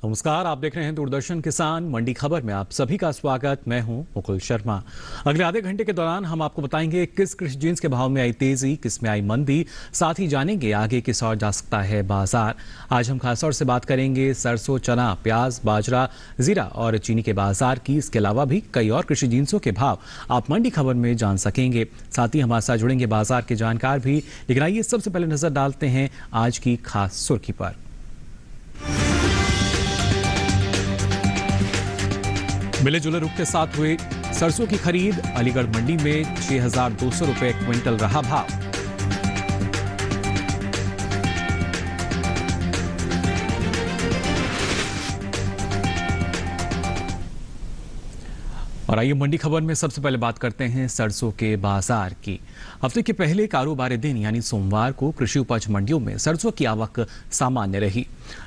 नमस्कार, आप देख रहे हैं दूरदर्शन किसान मंडी खबर में आप सभी का स्वागत। मैं हूं मुकुल शर्मा। अगले आधे घंटे के दौरान हम आपको बताएंगे किस कृषि जिन्स के भाव में आई तेजी, किस में आई मंदी, साथ ही जानेंगे आगे किस ओर जा सकता है बाजार। आज हम खासतौर से बात करेंगे सरसों, चना, प्याज, बाजरा, जीरा और चीनी के बाजार की। इसके अलावा भी कई और कृषि जिन्सों के भाव आप मंडी खबर में जान सकेंगे। साथ ही हमारे साथ जुड़ेंगे बाजार के जानकार भी। लेकिन आइए सबसे पहले नजर डालते हैं आज की खास सुर्खी पर। मिले जुले रुख के साथ हुए सरसों की खरीद। अलीगढ़ मंडी में 6,200 रुपए क्विंटल रहा भाव। और आइए मंडी खबर में सबसे पहले बात करते हैं सरसों के बाजार की। हफ्ते के पहले कारोबारी दिन यानी सोमवार को कृषि उपज मंडियों में सरसों की आवक सामान्य रही।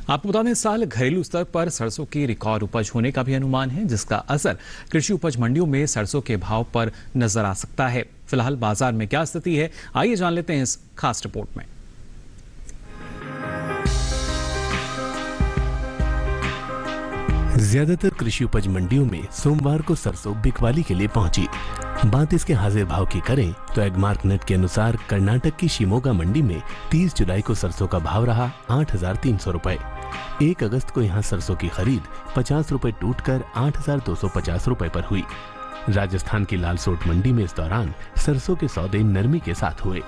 आपको बता दें, इस साल घरेलू स्तर पर सरसों की रिकॉर्ड उपज होने का भी अनुमान है, जिसका असर कृषि उपज मंडियों में सरसों के भाव पर नजर आ सकता है। फिलहाल बाजार में क्या स्थिति है, आइए जान लेते हैं इस खास रिपोर्ट में। ज्यादातर कृषि उपज मंडियों में सोमवार को सरसों बिकवाली के लिए पहुंची। बात इसके हाजिर भाव की करें तो एगमार्क नेट के अनुसार कर्नाटक की शिमोगा मंडी में 30 जुलाई को सरसों का भाव रहा 8,300 रुपए। 1 अगस्त को यहां सरसों की खरीद 50 रुपए टूटकर 8,250 रुपए पर हुई। राजस्थान की लालसोट मंडी में इस दौरान सरसों के सौदे नरमी के साथ हुए।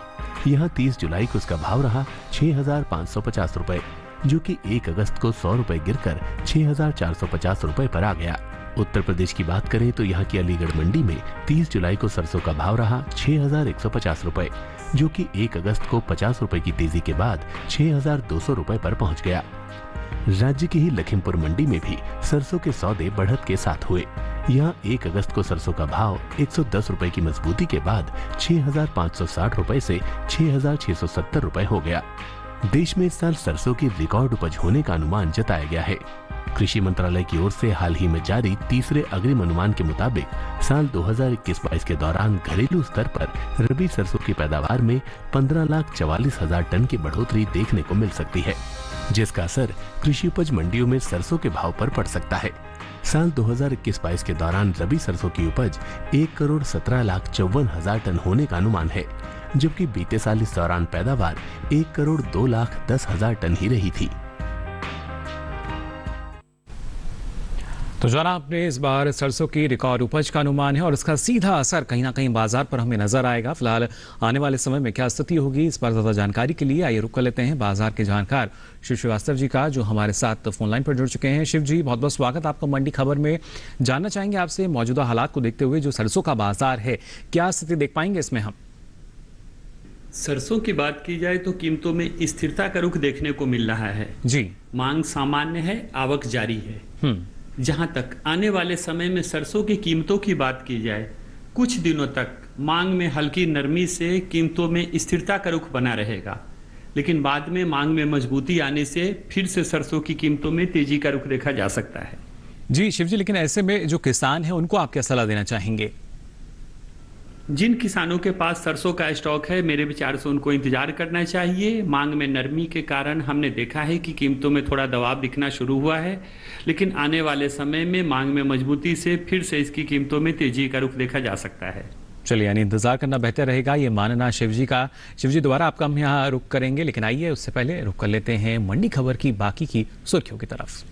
यहाँ 30 जुलाई को उसका भाव रहा 6,550 रुपए, जो कि 1 अगस्त को 100 रुपए गिरकर 6,450 रुपए पर आ गया। उत्तर प्रदेश की बात करें तो यहाँ की अलीगढ़ मंडी में 30 जुलाई को सरसों का भाव रहा 6,150 रुपए, जो कि 1 अगस्त को 50 रुपए की तेजी के बाद 6,200 रुपए पर पहुंच गया। राज्य की ही लखीमपुर मंडी में भी सरसों के सौदे बढ़त के साथ हुए। यहाँ 1 अगस्त को सरसों का भाव 110 रुपए की मजबूती के बाद 6,560 रुपए से 6,670 रुपए हो गया। देश में इस साल सरसों की रिकॉर्ड उपज होने का अनुमान जताया गया है। कृषि मंत्रालय की ओर से हाल ही में जारी तीसरे अग्रिम अनुमान के मुताबिक साल 2021-22 के दौरान घरेलू स्तर पर रबी सरसों की पैदावार में 15,44,000 टन की बढ़ोतरी देखने को मिल सकती है, जिसका असर कृषि उपज मंडियों में सरसों के भाव पर पड़ सकता है। साल 2021-22 के दौरान रबी सरसों की उपज 1,17,54,000 टन होने का अनुमान है, जबकि बीते साल इस दौरान पैदावार 1,02,10,000 टन ही रही थी। तो जाना आपने इस बार सरसों की रिकॉर्ड उपज का अनुमान है और इसका सीधा असर कहीं ना कहीं बाजार पर हमें नजर आएगा। फिलहाल आने वाले समय में क्या स्थिति होगी, इस पर ज्यादा जानकारी के लिए आइए रुक कर लेते हैं बाजार के जानकार शिव श्रीवास्तव जी का, जो हमारे साथ फोन लाइन पर जुड़ चुके हैं। शिव जी, बहुत बहुत स्वागत आपका मंडी खबर में। जानना चाहेंगे आपसे मौजूदा हालात को देखते हुए जो सरसों का बाजार है, क्या स्थिति देख पाएंगे इसमें हम? सरसों की बात की जाए तो कीमतों में स्थिरता का रुख देखने को मिल रहा है जी। मांग सामान्य है, आवक जारी है। जहां तक आने वाले समय में सरसों की कीमतों की बात की जाए, कुछ दिनों तक मांग में हल्की नरमी से कीमतों में स्थिरता का रुख बना रहेगा, लेकिन बाद में मांग में मजबूती आने से फिर से सरसों की कीमतों में तेजी का रुख देखा जा सकता है। जी शिव जी, लेकिन ऐसे में जो किसान है उनको आप क्या सलाह देना चाहेंगे? जिन किसानों के पास सरसों का स्टॉक है, मेरे विचार से उनको इंतजार करना चाहिए। मांग में नरमी के कारण हमने देखा है कि कीमतों में थोड़ा दबाव दिखना शुरू हुआ है, लेकिन आने वाले समय में मांग में मजबूती से फिर से इसकी कीमतों में तेजी का रुख देखा जा सकता है। चलिए, यानी इंतजार करना बेहतर रहेगा, ये मानना शिव जी का। शिव जी, दोबारा आपका हम यहाँ रुक करेंगे, लेकिन आइए उससे पहले रुक कर लेते हैं मंडी खबर की बाकी की सुर्खियों की तरफ।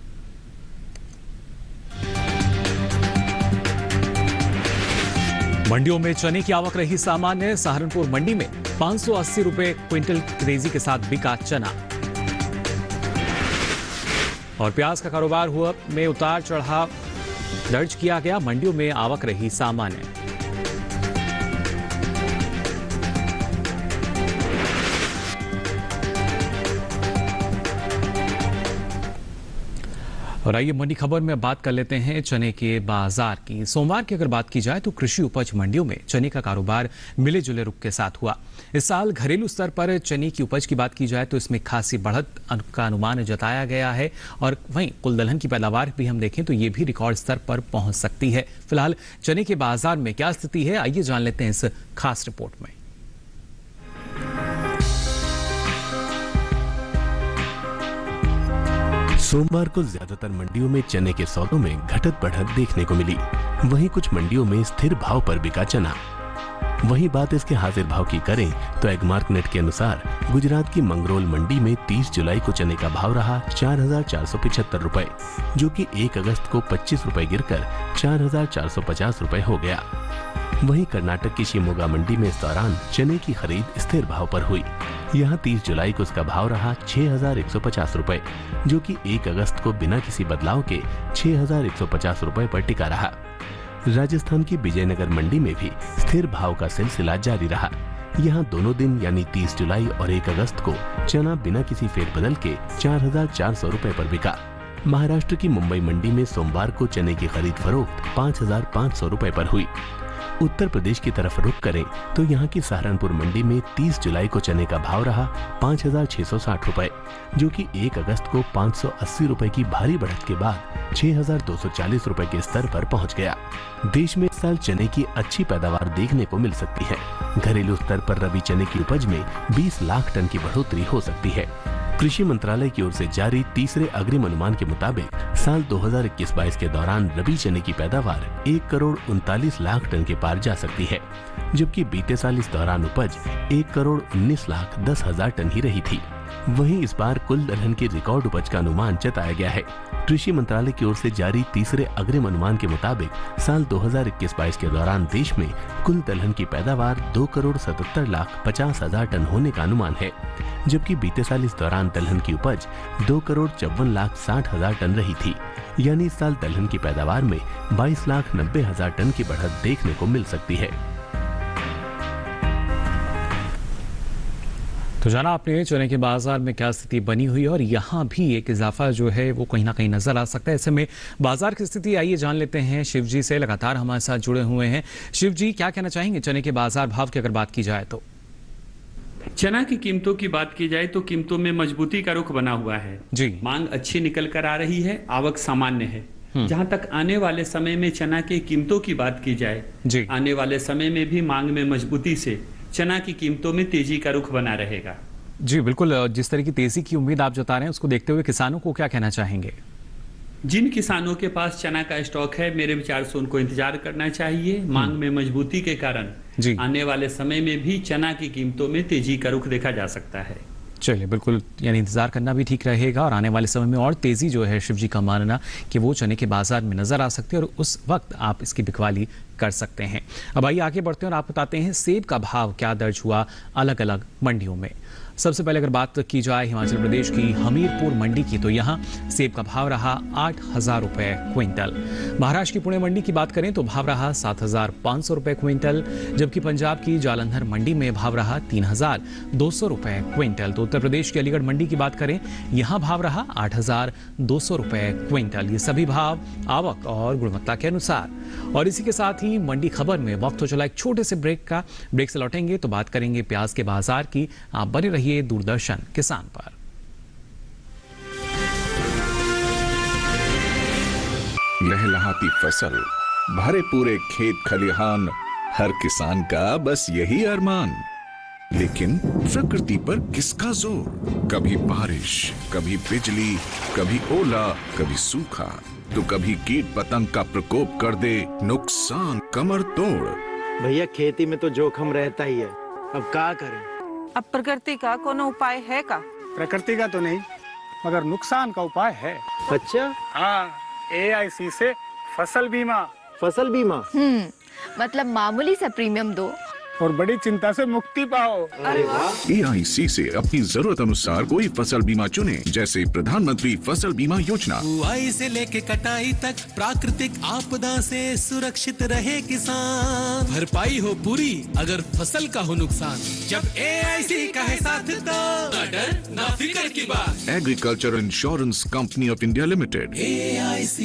मंडियों में चने की आवक रही सामान्य। सहारनपुर मंडी में 580 रुपए क्विंटल तेजी के साथ बिका चना। और प्याज का कारोबार हुआ में उतार चढ़ाव दर्ज किया गया। मंडियों में आवक रही सामान्य। और आइए मंडी खबर में बात कर लेते हैं चने के बाजार की। सोमवार की अगर बात की जाए तो कृषि उपज मंडियों में चने का कारोबार मिले जुले रुख के साथ हुआ। इस साल घरेलू स्तर पर चने की उपज की बात की जाए तो इसमें खासी बढ़त का अनुमान जताया गया है, और वहीं कुल दलहन की पैदावार भी हम देखें तो ये भी रिकॉर्ड स्तर पर पहुंच सकती है। फिलहाल चने के बाजार में क्या स्थिति है, आइए जान लेते हैं इस खास रिपोर्ट में। सोमवार को ज्यादातर मंडियों में चने के सौदों में घटत बढ़त देखने को मिली। वहीं कुछ मंडियों में स्थिर भाव पर बिका चना। वहीं बात इसके हाजिर भाव की करें तो एगमार्क नेट के अनुसार गुजरात की मंगरोल मंडी में 30 जुलाई को चने का भाव रहा 4,475 रुपए, जो कि 1 अगस्त को 25 रुपए गिरकर 4,450 रुपए हो गया। वहीं कर्नाटक की शिमोगा मंडी में इस दौरान चने की खरीद स्थिर भाव पर हुई। यहाँ 30 जुलाई को उसका भाव रहा 6,150 रुपए, जो कि 1 अगस्त को बिना किसी बदलाव के 6,150 रुपए पर टिका रहा। राजस्थान की विजयनगर मंडी में भी स्थिर भाव का सिलसिला जारी रहा। यहाँ दोनों दिन यानी 30 जुलाई और 1 अगस्त को चना बिना किसी फेरबदल के 4,400 रुपए पर बिका। महाराष्ट्र की मुंबई मंडी में सोमवार को चने की खरीद फरोख्त 5,500 रुपए पर हुई। उत्तर प्रदेश की तरफ रुख करें तो यहाँ की सहारनपुर मंडी में 30 जुलाई को चने का भाव रहा 5,660 रुपए, जो कि 1 अगस्त को 580 रुपए की भारी बढ़त के बाद 6,240 रुपए के स्तर पर पहुंच गया। देश में इस साल चने की अच्छी पैदावार देखने को मिल सकती है। घरेलू स्तर पर रबी चने की उपज में 20 लाख टन की बढ़ोतरी हो सकती है। कृषि मंत्रालय की ओर से जारी तीसरे अग्रिम अनुमान के मुताबिक साल 2021-22 के दौरान रबी चने की पैदावार 1,39,00,000 टन के पार जा सकती है, जबकि बीते साल इस दौरान उपज 1,19,10,000 टन ही रही थी। वहीं इस बार कुल दलहन की रिकॉर्ड उपज का अनुमान जताया गया है। कृषि मंत्रालय की ओर से जारी तीसरे अग्रिम अनुमान के मुताबिक साल 2021-22 के दौरान देश में कुल दलहन की पैदावार 2,77,50,000 टन होने का अनुमान है, जबकि बीते साल इस दौरान दलहन की उपज 2,54,60,000 टन रही थी। यानी इस साल दलहन की पैदावार में 22,90,000 टन की बढ़त देखने को मिल सकती है। तो जाना आपने चने के बाजार में क्या स्थिति बनी हुई है और यहाँ भी एक इजाफा जो है वो कहीं ना कहीं नजर आ सकता है। ऐसे में बाजार की स्थिति आइए जान लेते हैं शिव जी से, लगातार हमारे साथ जुड़े हुए हैं। शिव जी, क्या कहना चाहेंगे चने के बाजार भाव की अगर बात की जाए तो? चना की कीमतों की बात की जाए तो कीमतों में मजबूती का रुख बना हुआ है जी। मांग अच्छी निकल कर आ रही है, आवक सामान्य है। जहां तक आने वाले समय में चना की कीमतों की बात की जाए जी, आने वाले समय में भी मांग में मजबूती से चना की कीमतों में तेजी का रुख बना रहेगा। जी बिल्कुल, जिस तरह की तेजी की उम्मीद आप जता रहे हैं उसको देखते हुए किसानों को क्या कहना चाहेंगे? जिन किसानों के पास चना का स्टॉक है, मेरे विचार से उनको इंतजार करना चाहिए। मांग में मजबूती के कारण जी, आने वाले समय में भी चना की कीमतों में तेजी का रुख देखा जा सकता है। चलिए बिल्कुल, यानी इंतजार करना भी ठीक रहेगा और आने वाले समय में और तेजी जो है शिव जी का मानना कि वो चने के बाजार में नजर आ सकते हैं और उस वक्त आप इसकी बिकवाली कर सकते हैं। अब आइए आगे बढ़ते हैं और आप बताते हैं सेब का भाव क्या दर्ज हुआ अलग अलग मंडियों में। सबसे पहले अगर बात की जाए हिमाचल प्रदेश की हमीरपुर मंडी की, तो यहाँ सेब का भाव रहा 8,000 रुपए क्विंटल। महाराष्ट्र की पुणे मंडी की बात करें तो भाव रहा 7,500 रुपए क्विंटल, जबकि पंजाब की जालंधर मंडी में भाव रहा 3,200 रुपए क्विंटल। तो उत्तर प्रदेश की अलीगढ़ मंडी की बात करें, यहाँ भाव रहा 8,200 रुपए क्विंटल। ये सभी भाव आवक और गुणवत्ता के अनुसार। और इसी के साथ ही मंडी खबर में वक्त हो चला एक छोटे से ब्रेक से लौटेंगे तो बात करेंगे प्याज के बाजार की। आप बने रहिए दूरदर्शन किसान पर। लहलहाती फसल, भरे पूरे खेत खलिहान, हर किसान का बस यही अरमान। लेकिन प्रकृति पर किसका जोर? कभी बारिश, कभी बिजली, कभी ओला, कभी सूखा, तो कभी कीट पतंग का प्रकोप कर दे नुकसान कमर तोड़। भैया खेती में तो जोखम रहता ही है, अब क्या करें? अब प्रकृति का कोनो उपाय है का? प्रकृति का तो नहीं, मगर नुकसान का उपाय है। अच्छा, हाँ, AIC से फसल बीमा। फसल बीमा? मतलब मामूली सा प्रीमियम दो और बड़ी चिंता से मुक्ति पाओ। अरे वाह! AIC से अपनी जरूरत अनुसार कोई फसल बीमा चुने, जैसे प्रधानमंत्री फसल बीमा योजना। बुआई से लेके कटाई तक प्राकृतिक आपदा से सुरक्षित रहे किसान। भरपाई हो पूरी अगर फसल का हो नुकसान, जब AIC का है साथ तो ना डर ना फिक्र की बात। Agriculture insurance company of India limited, AIC।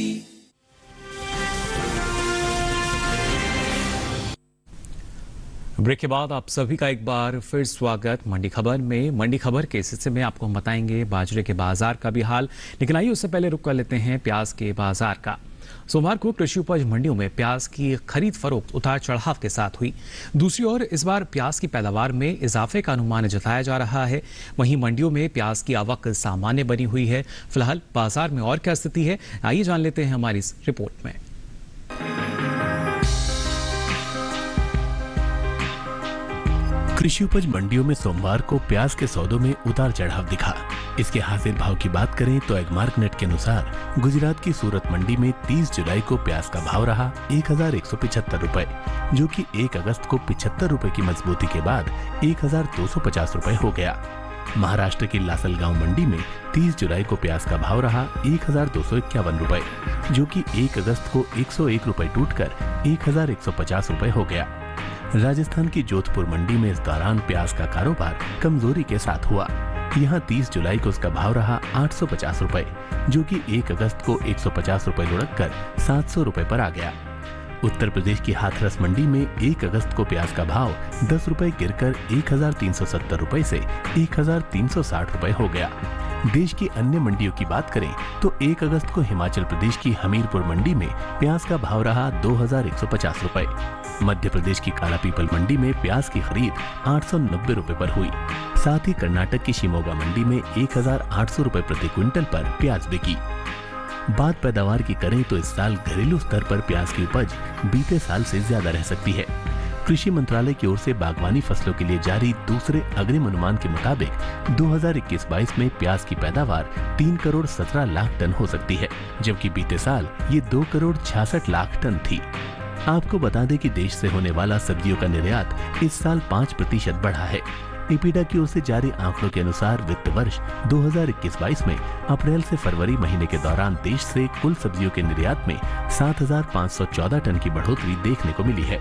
Break के बाद आप सभी का एक बार फिर स्वागत मंडी खबर में। मंडी खबर के इस हिस्से में आपको हम बताएंगे बाजरे के बाजार का भी हाल, लेकिन आइए उससे पहले रुक कर लेते हैं प्याज के बाजार का। सोमवार को कृषि उपज मंडियों में प्याज की खरीद फरोख्त उतार चढ़ाव के साथ हुई। दूसरी ओर इस बार प्याज की पैदावार में इजाफे का अनुमान जताया जा रहा है। वहीं मंडियों में प्याज की आवक सामान्य बनी हुई है। फिलहाल बाजार में और क्या स्थिति है, आइए जान लेते हैं हमारी इस रिपोर्ट में। कृषि उपज मंडियों में सोमवार को प्याज के सौदों में उतार चढ़ाव दिखा। इसके हाजिर भाव की बात करें तो एगमार्क नेट के अनुसार गुजरात की सूरत मंडी में 30 जुलाई को प्याज का भाव रहा 1175 रुपए, जो कि 1 अगस्त को 75 रुपए की मजबूती के बाद 1250 रुपए हो गया। महाराष्ट्र की लासलगांव मंडी में 30 जुलाई को प्याज का भाव रहा 1251 रुपए, जो कि 1 अगस्त को 101 रुपए टूटकर 1150 रुपए हो गया। राजस्थान की जोधपुर मंडी में इस दौरान प्याज का कारोबार कमजोरी के साथ हुआ। यहाँ 30 जुलाई को उसका भाव रहा 850 रुपए, जो कि 1 अगस्त को 150 रुपए लुढ़ककर 700 रुपए पर आ गया। उत्तर प्रदेश की हाथरस मंडी में 1 अगस्त को प्याज का भाव 10 रुपए गिरकर 1370 रुपए से 1360 रुपए हो गया। देश की अन्य मंडियों की बात करें तो 1 अगस्त को हिमाचल प्रदेश की हमीरपुर मंडी में प्याज का भाव रहा 2150 रुपए। मध्य प्रदेश की काला पीपल मंडी में प्याज की खरीद 890 रुपए पर हुई। साथ ही कर्नाटक की शिमोगा मंडी में 1800 रुपए प्रति क्विंटल पर प्याज बिकी। बात पैदावार की करें तो इस साल घरेलू स्तर पर प्याज की उपज बीते साल से ज्यादा रह सकती है। कृषि मंत्रालय की ओर से बागवानी फसलों के लिए जारी दूसरे अग्रिम अनुमान के मुताबिक 2021-22 में प्याज की पैदावार 3 करोड़ 17 लाख टन हो सकती है, जबकि बीते साल ये 2 करोड़ 66 लाख टन थी। आपको बता दें कि देश से होने वाला सब्जियों का निर्यात इस साल 5% बढ़ा है। इपीडा की ओर से जारी आंकड़ों के अनुसार वित्त वर्ष 2021-22 में अप्रैल से फरवरी महीने के दौरान देश से कुल सब्जियों के निर्यात में 7,514 टन की बढ़ोतरी देखने को मिली है।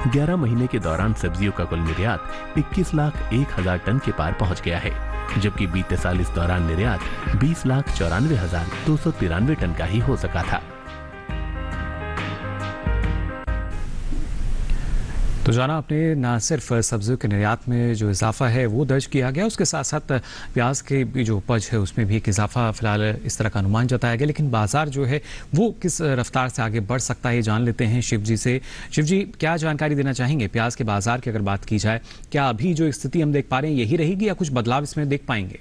11 महीने के दौरान सब्जियों का कुल निर्यात 21,01,000 टन के पार पहुंच गया है, जबकि बीते साल इस दौरान निर्यात 20,94,293 टन का ही हो सका था। तो जाना आपने ना सिर्फ सब्जियों के निर्यात में जो इजाफा है वो दर्ज किया गया, उसके साथ साथ प्याज के भी जो उपज है उसमें भी एक इजाफा फिलहाल इस तरह का अनुमान जताया गया। लेकिन बाजार जो है वो किस रफ्तार से आगे बढ़ सकता है जान लेते हैं शिव जी से। शिव जी, क्या जानकारी देना चाहेंगे प्याज के बाजार की अगर बात की जाए? क्या अभी जो स्थिति हम देख पा रहे हैं यही रहेगी या कुछ बदलाव इसमें देख पाएंगे?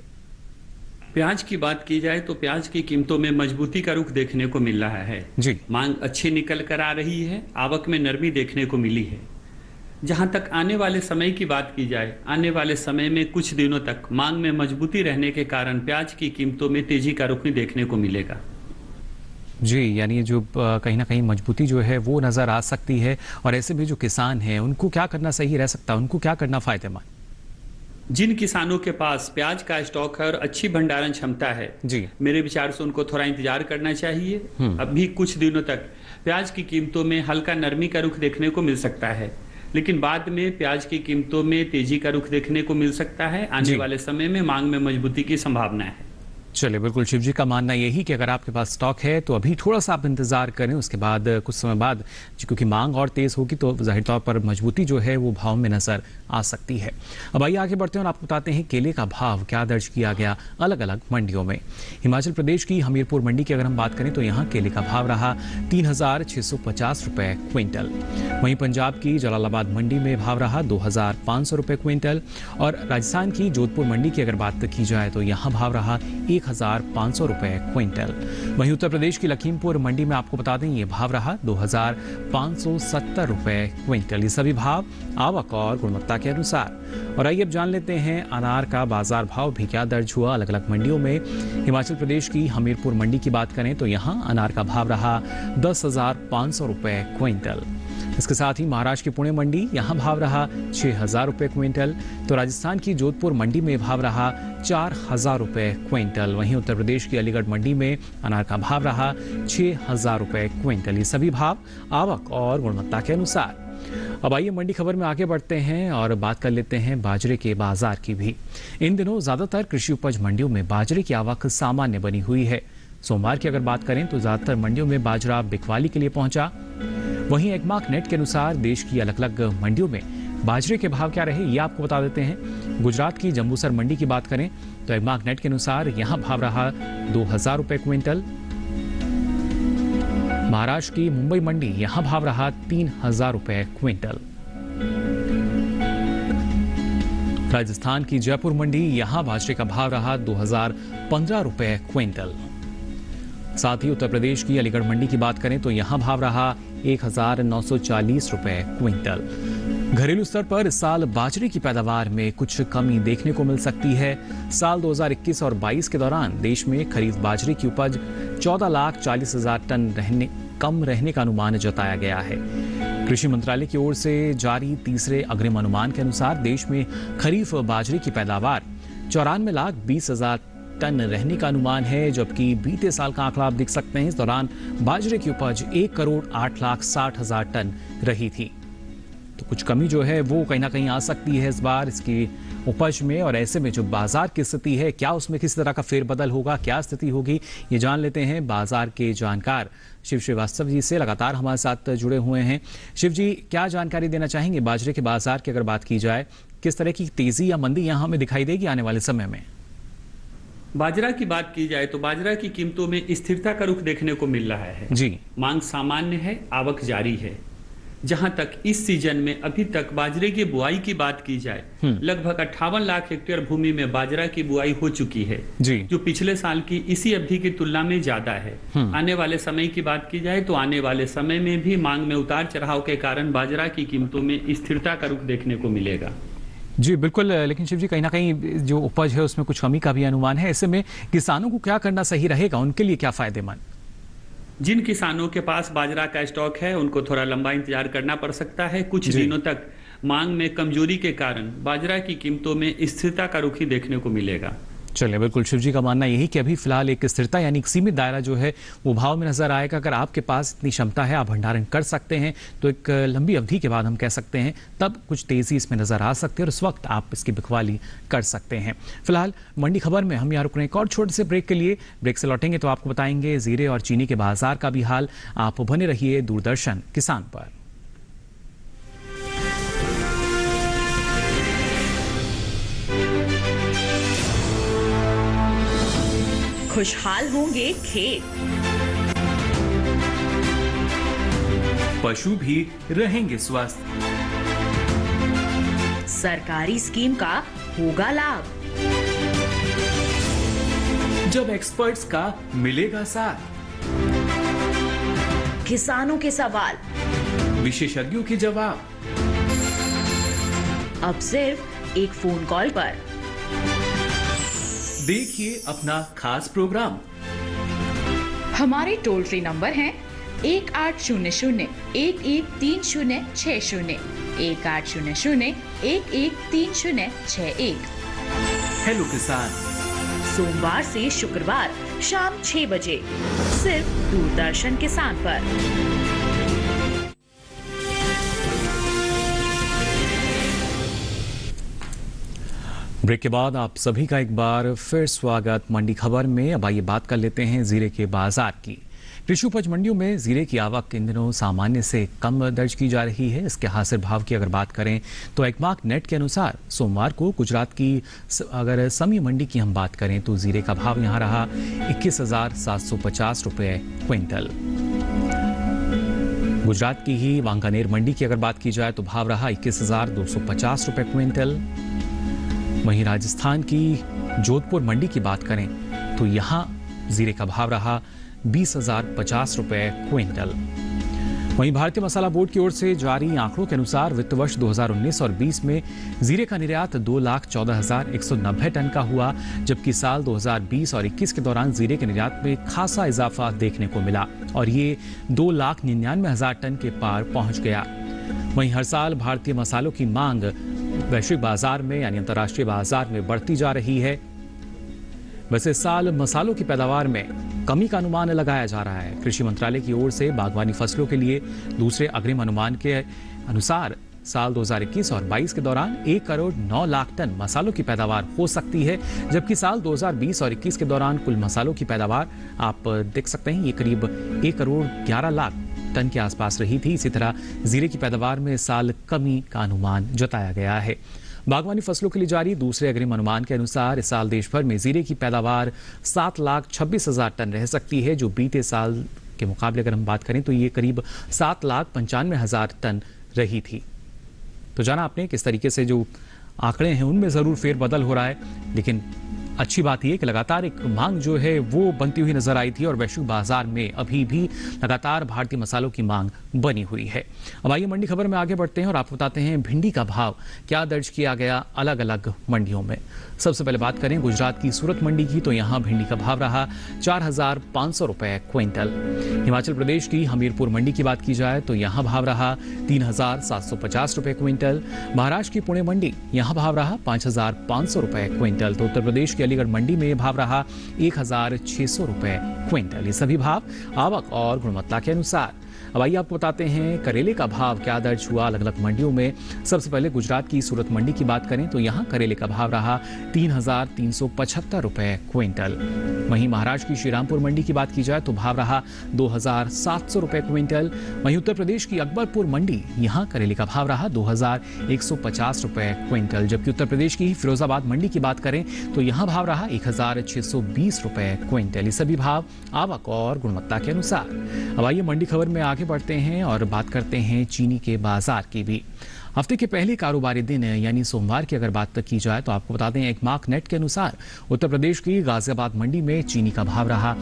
प्याज की बात की जाए तो प्याज की कीमतों में मजबूती का रुख देखने को मिल रहा है जी। मांग अच्छी निकल कर आ रही है, आवक में नरमी देखने को मिली है। जहां तक आने वाले समय की बात की जाए, आने वाले समय में कुछ दिनों तक मांग में मजबूती रहने के कारण प्याज की कीमतों में तेजी का रुख देखने को मिलेगा। जी, यानी जो कहीं ना कहीं मजबूती जो है वो नजर आ सकती है। और ऐसे भी जो किसान हैं उनको क्या करना सही रह सकता है, उनको क्या करना फायदेमंद? जिन किसानों के पास प्याज का स्टॉक है और अच्छी भंडारण क्षमता है जी, मेरे विचार से उनको थोड़ा इंतजार करना चाहिए। अभी कुछ दिनों तक प्याज की कीमतों में हल्का नरमी का रुख देखने को मिल सकता है, लेकिन बाद में प्याज की कीमतों में तेजी का रुख देखने को मिल सकता है। आने वाले समय में मांग में मजबूती की संभावना है। चलिए, बिल्कुल शिव जी का मानना यही कि अगर आपके पास स्टॉक है तो अभी थोड़ा सा आप इंतजार करें, उसके बाद कुछ समय बाद क्योंकि मांग और तेज होगी तो जाहिर तौर पर मजबूती जो है वो भाव में नजर आ सकती है। अब आइए आगे बढ़ते हैं और आपको बताते हैं केले का भाव क्या दर्ज किया गया अलग अलग मंडियों में। हिमाचल प्रदेश की हमीरपुर मंडी की अगर हम बात करें तो यहाँ केले का भाव रहा 3,650 रुपए क्विंटल। वहीं पंजाब की जलालाबाद मंडी में भाव रहा 2,500 रुपए क्विंटल। और राजस्थान की जोधपुर मंडी की अगर बात की जाए तो यहाँ भाव रहा 1,500 रुपए क्विंटल। वहीं उत्तर प्रदेश की लखीमपुर मंडी में आपको बता दें ये भाव रहा 2,570 रुपए क्विंटल। ये सभी भाव आवक और गुणवत्ता के अनुसार। और आइए अब जान लेते हैं अनार का बाजार भाव भी क्या दर्ज हुआ अलग अलग मंडियों में। हिमाचल प्रदेश की हमीरपुर मंडी की बात करें तो यहाँ अनार का भाव रहा 10,500 रुपए क्विंटल। इसके साथ ही महाराष्ट्र की पुणे मंडी यहाँ भाव रहा 6,000 रुपए क्विंटल। तो राजस्थान की जोधपुर मंडी में भाव रहा 4,000 रुपए क्विंटल। वहीं उत्तर प्रदेश की अलीगढ़ मंडी में अनार का भाव रहा 6,000 रुपए क्विंटल। ये सभी भाव आवक और गुणवत्ता के अनुसार। अब आइए मंडी खबर में आगे बढ़ते हैं और बात कर लेते हैं बाजरे के बाजार की भी। इन दिनों ज्यादातर कृषि उपज मंडियों में बाजरे की आवक सामान्य बनी हुई है। सोमवार की अगर बात करें तो ज्यादातर मंडियों में बाजरा बिकवाली के लिए पहुंचा। वहीं एगमार्क नेट के अनुसार देश की अलग अलग मंडियों में बाजरे के भाव क्या रहे ये आपको बता देते हैं। गुजरात की जंबूसर मंडी की बात करें तो एगमार्क नेट के अनुसार यहां भाव रहा 2,000 रुपए क्विंटल। महाराष्ट्र की मुंबई मंडी यहां भाव रहा 3,000 रुपए क्विंटल। राजस्थान की जयपुर मंडी यहां बाजरे का भाव रहा 2,015 रुपए क्विंटल। साथ ही उत्तर प्रदेश की अलीगढ़ मंडी की बात करें तो यहां भाव रहा 1,940 रुपए क्विंटल। घरेलू स्तर पर इस साल बाजरे की पैदावार में कुछ कमी देखने को मिल सकती है। साल 2021 और 22 के दौरान देश में खरीफ बाजरे की उपज 14,40,000 टन कम रहने का अनुमान जताया गया है। कृषि मंत्रालय की ओर से जारी तीसरे अग्रिम अनुमान के अनुसार देश में खरीफ बाजरे की पैदावार 94,20,000 टन रहने का अनुमान है, जबकि बीते साल का आंकड़ा आप देख सकते हैं। इस दौरान बाजरे की उपज 1,08,60,000 टन रही थी। तो कुछ कमी जो है वो कहीं ना कहीं आ सकती है इस बार इसकी उपज में, और ऐसे में जो बाजार की स्थिति है, क्या उसमें किस तरह का फेरबदल होगा, क्या स्थिति होगी, ये जान लेते हैं बाजार के जानकार शिव श्रीवास्तव जी से। लगातार हमारे साथ जुड़े हुए हैं। शिव जी, क्या जानकारी देना चाहेंगे बाजरे के बाजार की अगर बात की जाए, किस तरह की तेजी या मंदी यहाँ हमें दिखाई देगी आने वाले समय में? बाजरा की बात की जाए तो बाजरा की कीमतों में स्थिरता का रुख देखने को मिल रहा है जी। मांग सामान्य है, आवक जारी है। जहां तक इस सीजन में अभी तक बाजरे की बुआई की बात की जाए, लगभग 58 लाख हेक्टेयर भूमि में बाजरा की बुआई हो चुकी है जी। जो पिछले साल की इसी अवधि की तुलना में ज्यादा है। आने वाले समय की बात की जाए तो आने वाले समय में भी मांग में उतार चढ़ाव के कारण बाजरा की कीमतों में स्थिरता का रुख देखने को मिलेगा। जी बिल्कुल, लेकिन शिव जी कहीं ना कहीं जो उपज है उसमें कुछ कमी का भी अनुमान है। ऐसे में किसानों को क्या करना सही रहेगा, उनके लिए क्या फायदेमंद? जिन किसानों के पास बाजरा का स्टॉक है उनको थोड़ा लंबा इंतजार करना पड़ सकता है। कुछ दिनों तक मांग में कमजोरी के कारण बाजरा की कीमतों में स्थिरता का रुख ही देखने को मिलेगा। चलिए, बिल्कुल शिव जी का मानना यही कि अभी फिलहाल एक स्थिरता यानी एक सीमित दायरा जो है वो भाव में नजर आएगा। अगर आपके पास इतनी क्षमता है, आप भंडारण कर सकते हैं, तो एक लंबी अवधि के बाद हम कह सकते हैं तब कुछ तेजी इसमें नजर आ सकती है और उस वक्त आप इसकी बिकवाली कर सकते हैं। फिलहाल मंडी खबर में हम यहाँ रुक रहे हैं एक और छोटे से ब्रेक के लिए। ब्रेक से लौटेंगे तो आपको बताएंगे जीरे और चीनी के बाजार का भी हाल। आप बने रहिए दूरदर्शन किसान पर। खुशहाल होंगे खेत, पशु भी रहेंगे स्वस्थ, सरकारी स्कीम का होगा लाभ, जब एक्सपर्ट्स का मिलेगा साथ, किसानों के सवाल, विशेषज्ञों के जवाब, अब सिर्फ एक फोन कॉल पर। देखिए अपना खास प्रोग्राम। हमारे टोल फ्री नंबर हैं 1800-113060, 1800-113061। हेलो किसान, सोमवार से शुक्रवार शाम 6 बजे सिर्फ दूरदर्शन किसान पर। ब्रेक के बाद आप सभी का एक बार फिर स्वागत मंडी खबर में। अब आइए बात कर लेते हैं जीरे के बाजार की। कृषि उपज मंडियों में जीरे की आवक इन दिनों सामान्य से कम दर्ज की जा रही है। इसके हाजिर भाव की अगर बात करें तो एकमार्क नेट के अनुसार सोमवार को गुजरात की अगर समी मंडी की हम बात करें तो जीरे का भाव यहाँ रहा 21,750 रुपये क्विंटल। गुजरात की ही वांकानेर मंडी की अगर बात की जाए तो भाव रहा 21,250 रुपये क्विंटल। वहीं राजस्थान की जोधपुर मंडी की बात करें तो यहां जीरे का भाव रहा 20,050 रुपये क्विंटल। वहीं भारतीय मसाला बोर्ड की ओर से जारी आंकड़ों के अनुसार वित्त वर्ष 2019 और 20 में जीरे का निर्यात 2,14,190 टन का हुआ, जबकि साल 2020 और 21 के दौरान जीरे के निर्यात में खासा इजाफा देखने को मिला और ये 2,99,000 टन के पार पहुंच गया। वहीं हर साल भारतीय मसालों की मांग वैश्विक बाजार में यानी अंतर्राष्ट्रीय बाजार में बढ़ती जा रही है। वैसे इस साल मसालों की पैदावार में कमी का अनुमान लगाया जा रहा है। कृषि मंत्रालय की ओर से बागवानी फसलों के लिए दूसरे अग्रिम अनुमान के अनुसार साल 2021 और 22 के दौरान 1,09,00,000 टन मसालों की पैदावार हो सकती है, जबकि साल 2020 और 21 के दौरान कुल मसालों की पैदावार आप देख सकते हैं ये करीब 1,11,00,000 टन के आसपास रही थी। इसी तरह जीरे की पैदावार में इस साल कमी का अनुमान जताया गया है। बागवानी फसलों के लिए जारी दूसरे अग्रिम अनुमान के अनुसार इस साल देश भर में जीरे की पैदावार 7,26,000 टन रह सकती है, जो बीते साल के मुकाबले अगर हम बात करें तो ये करीब 7,95,000 टन रही थी। तो जाना आपने किस तरीके से जो आंकड़े हैं उनमें ज़रूर फेरबदल हो रहा है, लेकिन अच्छी बात यह कि लगातार एक मांग जो है वो बनती हुई नजर आई थी और वैश्विक बाजार में अभी भी लगातार भारतीय मसालों की मांग बनी हुई है। अब आइए मंडी खबर में आगे बढ़ते हैं और आपको बताते हैं भिंडी का भाव क्या दर्ज किया गया अलग अलग मंडियों में। सबसे पहले बात करें गुजरात की सूरत मंडी की, तो यहाँ भिंडी का भाव रहा 4,500 रुपए क्विंटल। हिमाचल प्रदेश की हमीरपुर मंडी की बात की जाए तो यहाँ भाव रहा 3,750 रुपए क्विंटल। महाराष्ट्र की पुणे मंडी यहाँ भाव रहा 5,500 रुपए क्विंटल। तो उत्तर प्रदेश की अलीगढ़ मंडी में भाव रहा 1,600 रुपए क्विंटल। ये सभी भाव आवक और गुणवत्ता के अनुसार। अब आइए आपको बताते हैं करेले का भाव क्या दर्ज हुआ अलग अलग मंडियों में। सबसे पहले गुजरात की सूरत मंडी की बात करें तो यहाँ करेले का भाव रहा 3,375 रुपए क्विंटल। वहीं महाराष्ट्र की श्रीरामपुर मंडी की बात की जाए तो भाव रहा 2,700 रुपए क्विंटल। वहीं उत्तर प्रदेश की अकबरपुर मंडी यहाँ करेले का भाव रहा 2,150 रुपए क्विंटल। जबकि उत्तर प्रदेश की फिरोजाबाद मंडी की बात करें तो यहाँ भाव रहा 1,620 रुपए क्विंटल। ये सभी भाव आवक और गुणवत्ता के अनुसार। अब आइए मंडी खबर में आगे बढ़ते हैं और बात करते हैं चीनी के बाजार की भी। हफ्ते के पहले कारोबारी दिन यानी सोमवार की अगर बात की जाए तो आपको बता दें एक मार्क नेट के अनुसार उत्तर प्रदेश की गाजियाबाद मंडी में चीनी का भाव रहा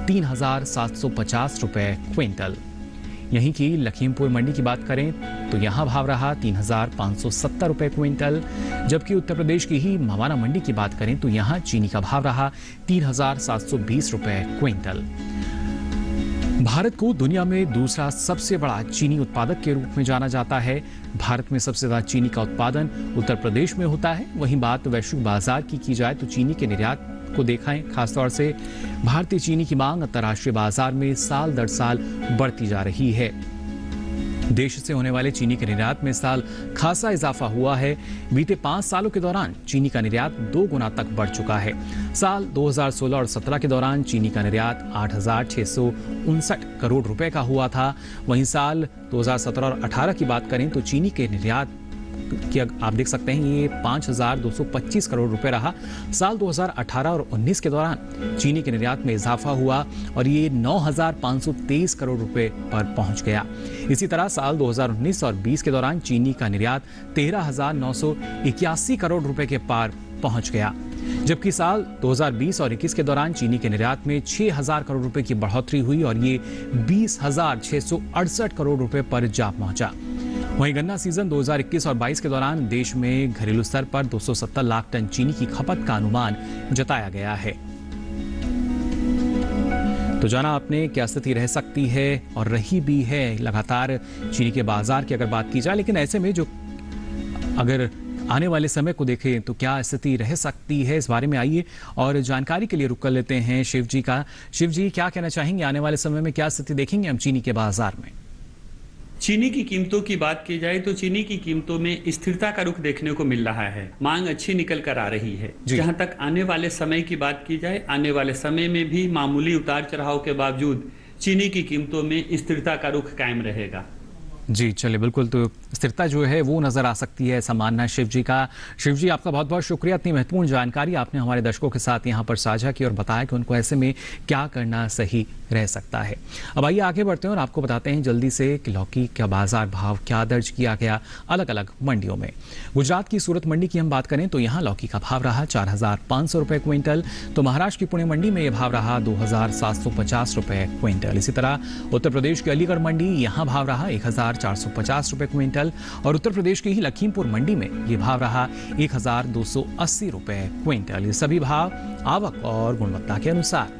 3,750 रुपए क्विंटल। यहीं की लखीमपुर मंडी की बात करें तो यहाँ भाव रहा 3,570 रुपए क्विंटल। जबकि उत्तर प्रदेश की ही मवाना मंडी की बात करें तो यहाँ चीनी का भाव रहा 3,720 रुपए क्विंटल। भारत को दुनिया में दूसरा सबसे बड़ा चीनी उत्पादक के रूप में जाना जाता है। भारत में सबसे ज्यादा चीनी का उत्पादन उत्तर प्रदेश में होता है। वहीं बात वैश्विक बाजार की जाए तो चीनी के निर्यात को देखें, खासतौर से भारतीय चीनी की मांग अंतर्राष्ट्रीय बाजार में साल दर साल बढ़ती जा रही है। देश से होने वाले चीनी के निर्यात में साल खासा इजाफा हुआ है। बीते 5 सालों के दौरान चीनी का निर्यात 2 गुना तक बढ़ चुका है। साल 2016 और 17 के दौरान चीनी का निर्यात 8,659 करोड़ रुपए का हुआ था। वहीं साल 2017 और 18 की बात करें तो चीनी के निर्यात कि आप देख सकते हैं ये 5,225 करोड़ रुपए रहा। साल 2018 और 19 के दौरान चीनी के निर्यात में इजाफा हुआ और ये 9,523 करोड़ रुपए पर पहुंच गया। इसी तरह साल 2019 और 20 के दौरान चीनी का निर्यात 13,981 करोड़ रुपए के पार पहुंच गया। जबकि साल 2020 और 21 के दौरान चीनी के निर्यात में 6,000 करोड़ रुपए की बढ़ोतरी हुई और ये 20,668 करोड़ रुपए पर जा पहुंचा। वहीं गन्ना सीजन 2021 और 22 के दौरान देश में घरेलू स्तर पर 270 लाख टन चीनी की खपत का अनुमान जताया गया है। तो जाना आपने क्या स्थिति रह सकती है और रही भी है लगातार चीनी के बाजार की अगर बात की जाए, लेकिन ऐसे में जो अगर आने वाले समय को देखें तो क्या स्थिति रह सकती है, इस बारे में आइए और जानकारी के लिए रुक कर लेते हैं शिव जी का। शिव जी, क्या कहना चाहेंगे, आने वाले समय में क्या स्थिति देखेंगे हम चीनी के बाजार में? चीनी की कीमतों की बात की जाए तो चीनी की कीमतों में स्थिरता का रुख देखने को मिल रहा है। मांग अच्छी निकल कर आ रही है। जहां तक आने वाले समय की बात की जाए, आने वाले समय में भी मामूली उतार चढ़ाव के बावजूद चीनी की कीमतों में स्थिरता का रुख कायम रहेगा। जी चलिए, बिल्कुल, तो स्थिरता जो है वो नजर आ सकती है, ऐसा मानना है शिव जी का। शिव जी, आपका बहुत बहुत शुक्रिया, इतनी महत्वपूर्ण जानकारी आपने हमारे दर्शकों के साथ यहाँ पर साझा की और बताया कि उनको ऐसे में क्या करना सही रह सकता है। अब आइए आगे बढ़ते हैं और आपको बताते हैं जल्दी से कि लौकी का बाजार भाव क्या दर्ज किया गया अलग अलग मंडियों में। गुजरात की सूरत मंडी की हम बात करें तो यहाँ लौकी का भाव रहा 4,500 रुपए क्विंटल। तो महाराष्ट्र की पुणे मंडी में यह भाव रहा 2,750 रुपए क्विंटल। इसी तरह उत्तर प्रदेश की अलीगढ़ मंडी यहाँ भाव रहा 1,450 रुपए क्विंटल और उत्तर प्रदेश की ही लखीमपुर मंडी में ये भाव रहा 1,280 रुपए क्विंटल। ये सभी भाव आवक और गुणवत्ता के अनुसार।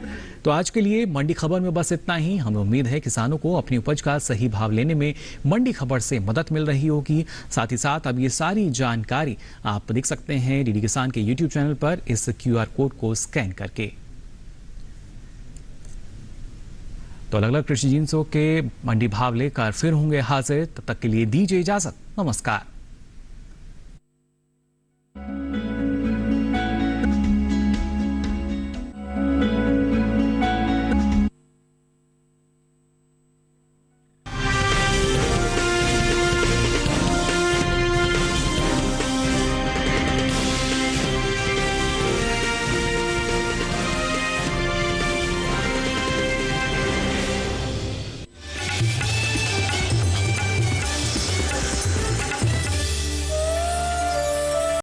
तो आज के लिए मंडी खबर में बस इतना ही। हमें उम्मीद है किसानों को अपनी उपज का सही भाव लेने में मंडी खबर से मदद मिल रही होगी। साथ ही साथ अब ये सारी जानकारी आप देख सकते हैं डीडी किसान के YouTube चैनल पर इस QR कोड को स्कैन करके। तो अलग अलग कृषि जिंसों के मंडी भाव लेकर फिर होंगे हाजिर, तब तक के लिए दीजिए इजाजत, नमस्कार।